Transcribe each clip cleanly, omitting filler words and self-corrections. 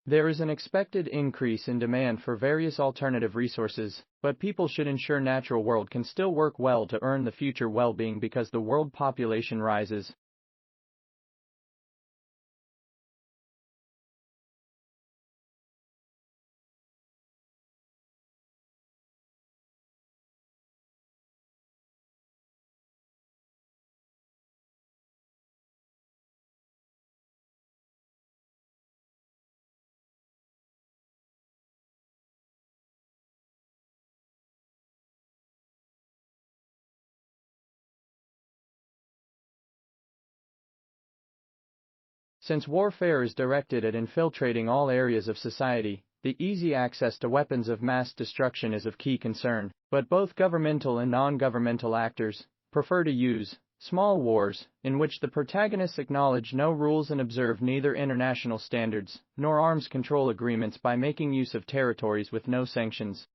There is an expected increase in demand for various alternative resources, but people should ensure natural world can still work well to earn the future well-being because the world population rises. Since warfare is directed at infiltrating all areas of society, the easy access to weapons of mass destruction is of key concern, but both governmental and non-governmental actors prefer to use small wars, in which the protagonists acknowledge no rules and observe neither international standards nor arms control agreements by making use of territories with no sanctions.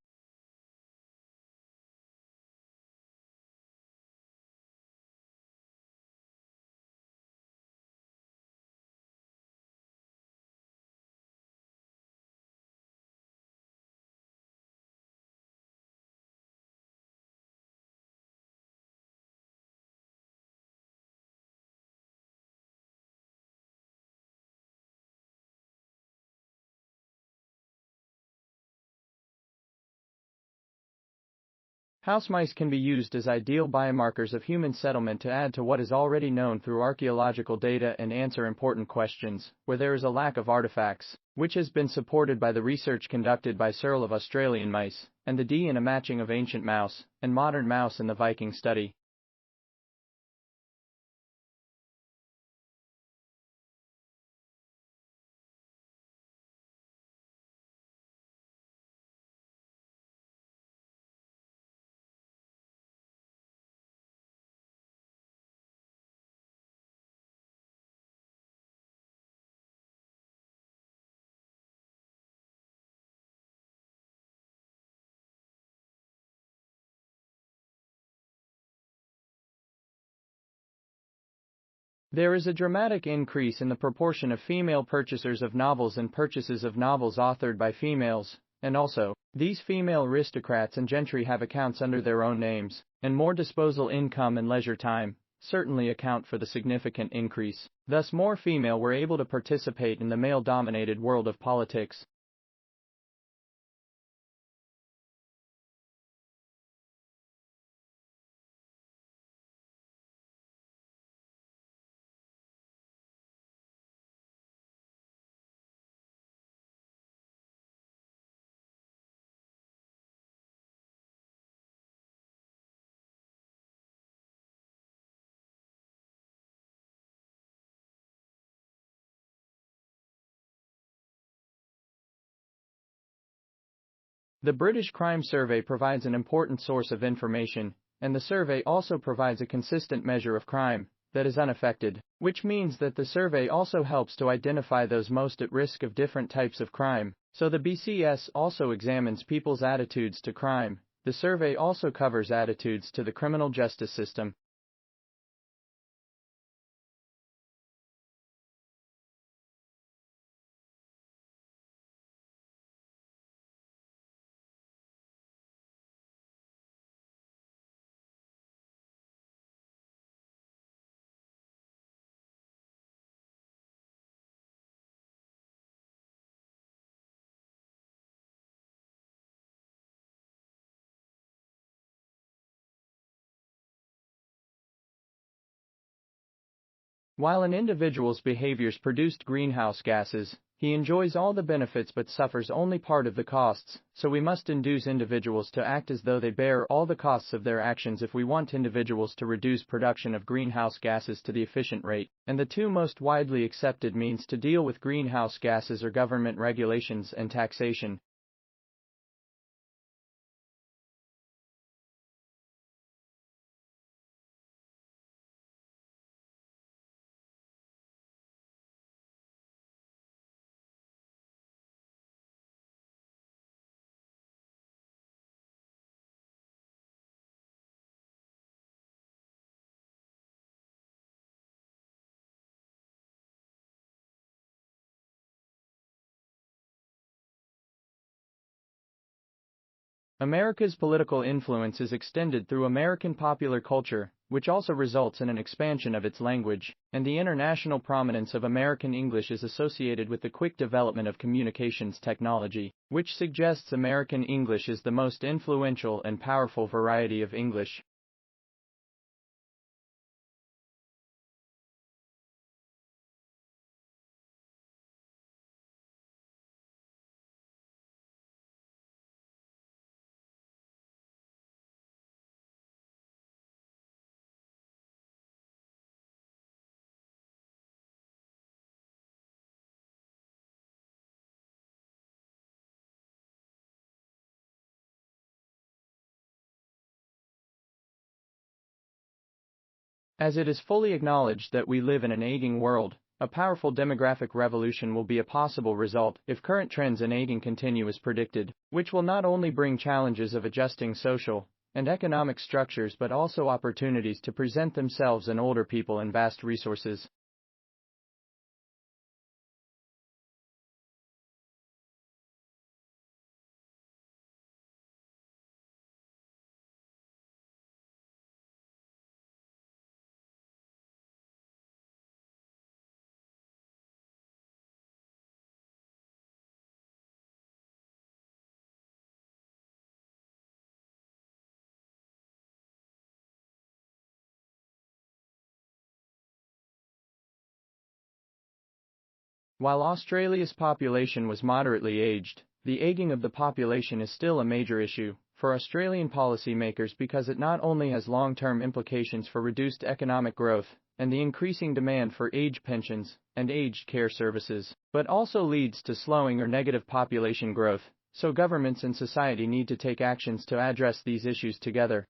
House mice can be used as ideal biomarkers of human settlement to add to what is already known through archaeological data and answer important questions, where there is a lack of artifacts, which has been supported by the research conducted by Searle of Australian mice, and the DNA matching of ancient mouse and modern mouse in the Viking study. There is a dramatic increase in the proportion of female purchasers of novels and purchases of novels authored by females, and also, these female aristocrats and gentry have accounts under their own names, and more disposable income and leisure time certainly account for the significant increase. Thus, more female were able to participate in the male-dominated world of politics. The British Crime Survey provides an important source of information, and the survey also provides a consistent measure of crime that is unaffected, which means that the survey also helps to identify those most at risk of different types of crime. So the BCS also examines people's attitudes to crime. The survey also covers attitudes to the criminal justice system. While an individual's behaviors produced greenhouse gases, he enjoys all the benefits but suffers only part of the costs, so we must induce individuals to act as though they bear all the costs of their actions if we want individuals to reduce production of greenhouse gases to the efficient rate. And the two most widely accepted means to deal with greenhouse gases are government regulations and taxation. America's political influence is extended through American popular culture, which also results in an expansion of its language, and the international prominence of American English is associated with the quick development of communications technology, which suggests American English is the most influential and powerful variety of English. As it is fully acknowledged that we live in an aging world, a powerful demographic revolution will be a possible result if current trends in aging continue as predicted, which will not only bring challenges of adjusting social and economic structures but also opportunities to present themselves and older people and vast resources. While Australia's population was moderately aged, the aging of the population is still a major issue for Australian policymakers because it not only has long-term implications for reduced economic growth and the increasing demand for age pensions and aged care services, but also leads to slowing or negative population growth, so governments and society need to take actions to address these issues together.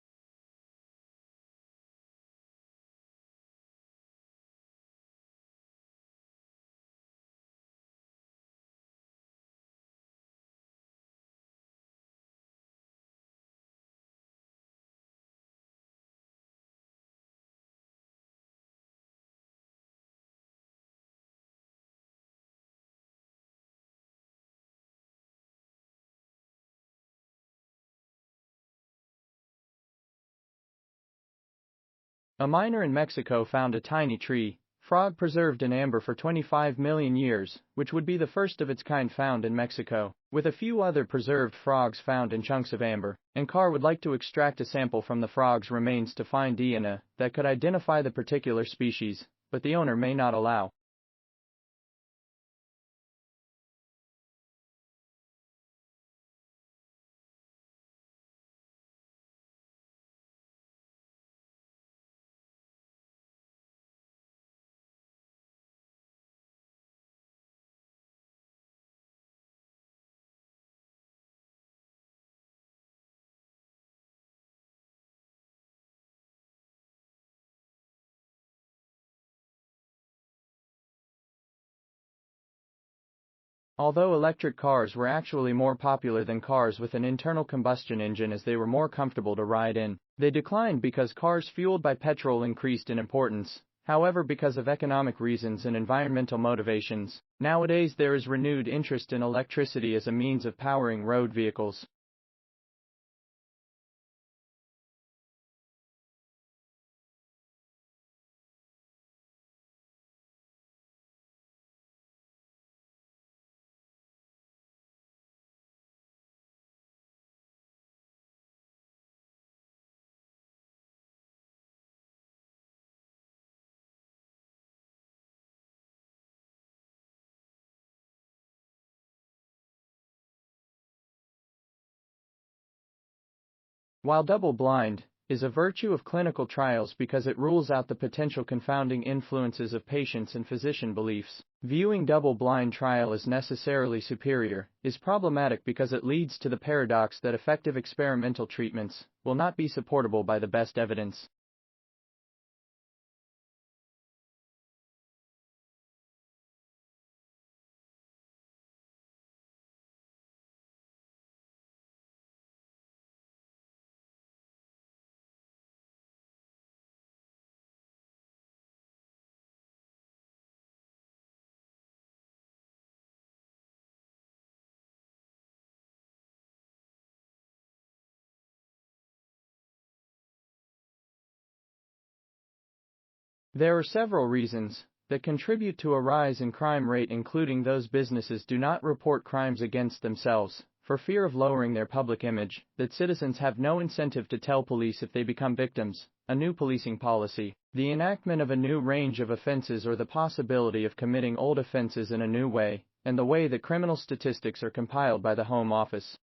A miner in Mexico found a tiny tree frog preserved in amber for 25 million years, which would be the first of its kind found in Mexico, with a few other preserved frogs found in chunks of amber. Enquire would like to extract a sample from the frog's remains to find DNA that could identify the particular species, but the owner may not allow. Although electric cars were actually more popular than cars with an internal combustion engine as they were more comfortable to ride in, they declined because cars fueled by petrol increased in importance. However, because of economic reasons and environmental motivations, nowadays there is renewed interest in electricity as a means of powering road vehicles. While double-blind is a virtue of clinical trials because it rules out the potential confounding influences of patients and physician beliefs, viewing double-blind trial as necessarily superior is problematic because it leads to the paradox that effective experimental treatments will not be supportable by the best evidence. There are several reasons that contribute to a rise in crime rate, including those businesses do not report crimes against themselves for fear of lowering their public image, that citizens have no incentive to tell police if they become victims, a new policing policy, the enactment of a new range of offenses or the possibility of committing old offenses in a new way, and the way that criminal statistics are compiled by the Home Office.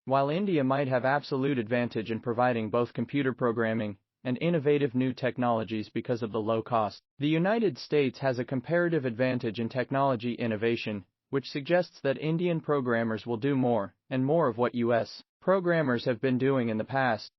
While India might have absolute advantage in providing both computer programming and innovative new technologies because of the low cost, the United States has a comparative advantage in technology innovation, which suggests that Indian programmers will do more and more of what U.S. programmers have been doing in the past.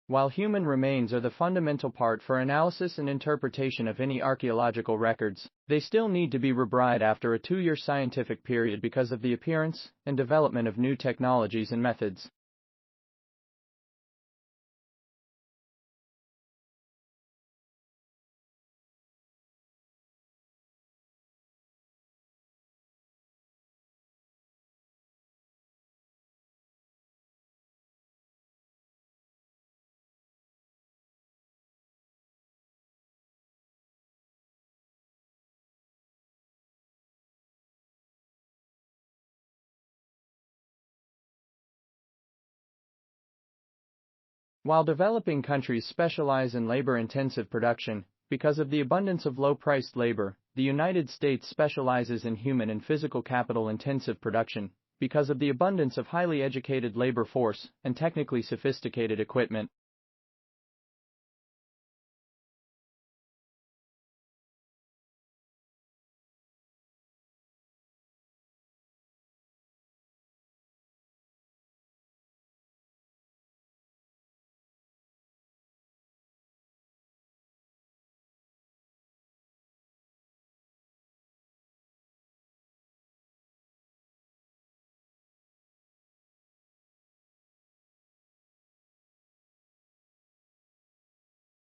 While human remains are the fundamental part for analysis and interpretation of any archaeological records, they still need to be reburied after a 2-year scientific period because of the appearance and development of new technologies and methods. While developing countries specialize in labor-intensive production, because of the abundance of low-priced labor, the United States specializes in human and physical capital-intensive production, because of the abundance of highly educated labor force and technically sophisticated equipment.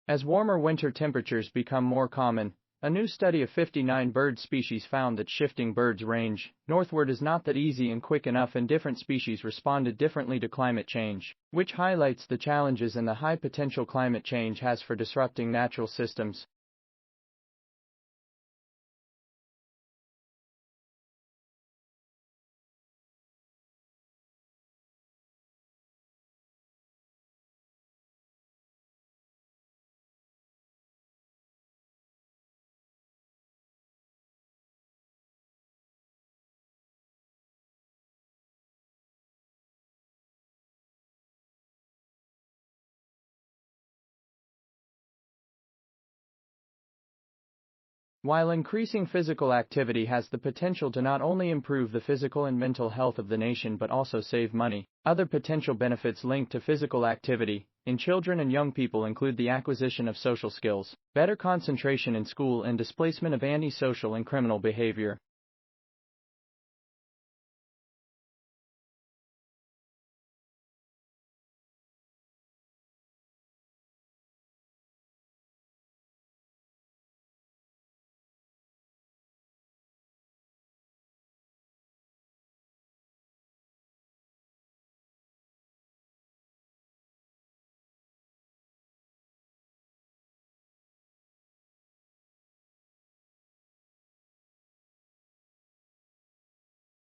As warmer winter temperatures become more common, a new study of 59 bird species found that shifting birds' range northward is not that easy and quick enough, and different species responded differently to climate change, which highlights the challenges and the high potential climate change has for disrupting natural systems. While increasing physical activity has the potential to not only improve the physical and mental health of the nation but also save money, other potential benefits linked to physical activity in children and young people include the acquisition of social skills, better concentration in school, and displacement of antisocial and criminal behavior.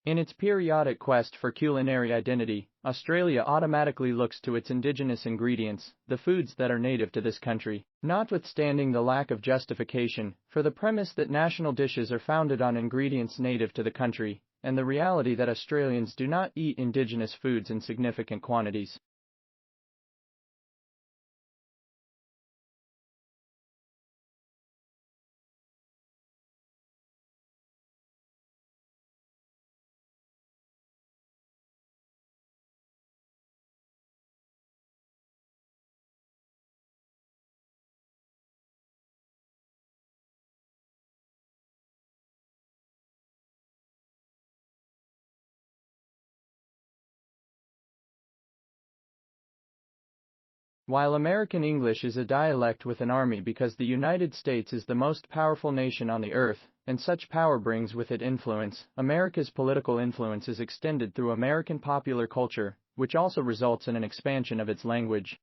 In its periodic quest for culinary identity, Australia automatically looks to its indigenous ingredients, the foods that are native to this country, notwithstanding the lack of justification for the premise that national dishes are founded on ingredients native to the country, and the reality that Australians do not eat indigenous foods in significant quantities. While American English is a dialect with an army because the United States is the most powerful nation on the earth, and such power brings with it influence, America's political influence is extended through American popular culture, which also results in an expansion of its language.